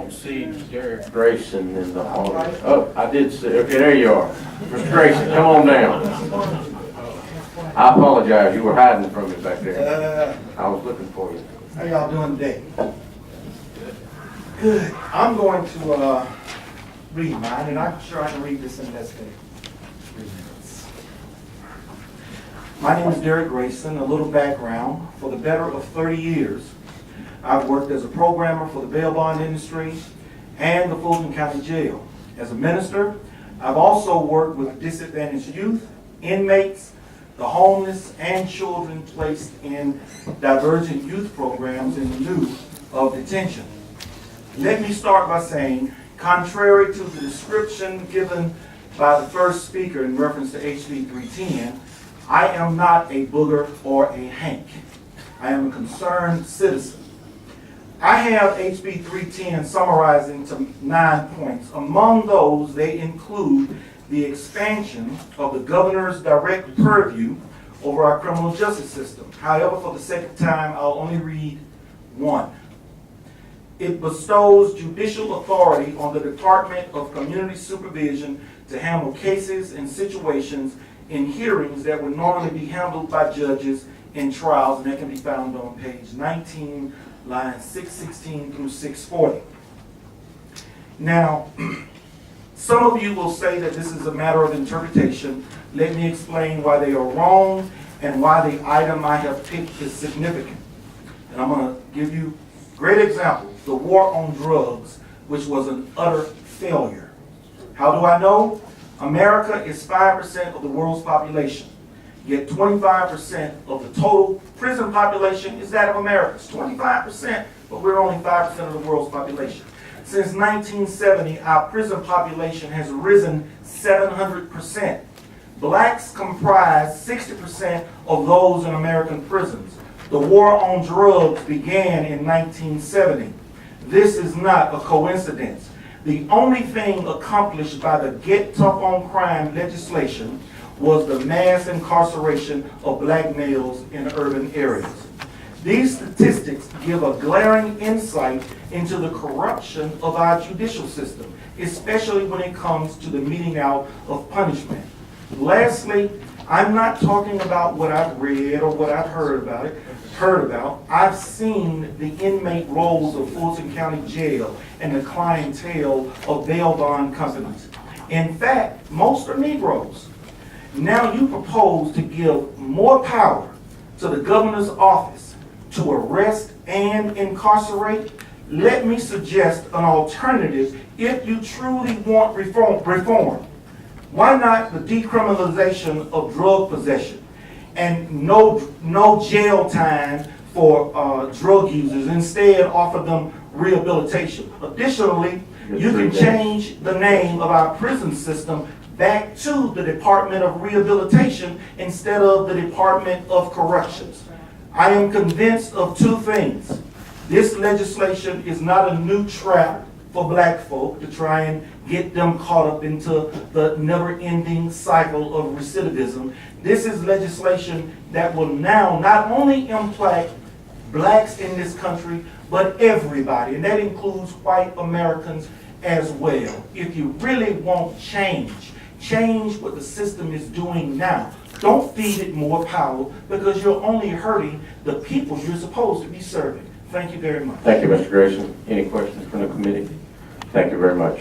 don't see Derrick. Grayson in the audience. Oh, I did see, okay, there you are. Mr. Grayson, come on down. I apologize, you were hiding from me back there. I was looking for you. How y'all doing today? Good. I'm going to read mine, and I'm sure I can read this in less than 3 minutes. My name is Derrick Grayson. A little background. For the better of 30 years, I've worked as a programmer for the bail bond industry and the Fulton County Jail. As a minister, I've also worked with disadvantaged youth, inmates, the homeless, and children placed in divergent youth programs in lieu of detention. Let me start by saying, contrary to the description given by the first speaker in reference to HB310, I am not a booger or a Hank. I am a concerned citizen. I have HB310 summarized into 9 points. Among those, they include the expansion of the governor's direct purview over our criminal justice system. However, for the sake of time, I'll only read one. It bestows judicial authority on the Department of Community Supervision to handle cases and situations in hearings that would normally be handled by judges in trials, and that can be found on page 19, lines 616 through 640. Now, some of you will say that this is a matter of interpretation. Let me explain why they are wrong and why the item I have picked is significant. And I'm going to give you great examples. The war on drugs, which was an utter failure. How do I know? America is 5% of the world's population, yet 25% of the total prison population is that of America. It's 25%, but we're only 5% of the world's population. Since 1970, our prison population has risen 700%. Blacks comprise 60% of those in American prisons. The war on drugs began in 1970. This is not a coincidence. The only thing accomplished by the Get Tough on Crime legislation was the mass incarceration of black males in urban areas. These statistics give a glaring insight into the corruption of our judicial system, especially when it comes to the meting out of punishment. Lastly, I'm not talking about what I've read or what I've heard about. I've seen the inmate rolls of Fulton County Jail and the clientele of bail bond companies. In fact, most are Negroes. Now you propose to give more power to the governor's office to arrest and incarcerate. Let me suggest an alternative if you truly want reform. Why not the decriminalization of drug possession and no jail time for drug users? Instead, offer them rehabilitation. Additionally, you can change the name of our prison system back to the Department of Rehabilitation instead of the Department of Corrections. I am convinced of two things. This legislation is not a new trap for black folk to try and get them caught up into the never-ending cycle of recidivism. This is legislation that will now not only impact blacks in this country, but everybody, and that includes white Americans as well. If you really want change what the system is doing now. Don't feed it more power, because you're only hurting the people you're supposed to be serving. Thank you very much. Thank you, Mr. Grayson. Any questions from the committee? Thank you very much.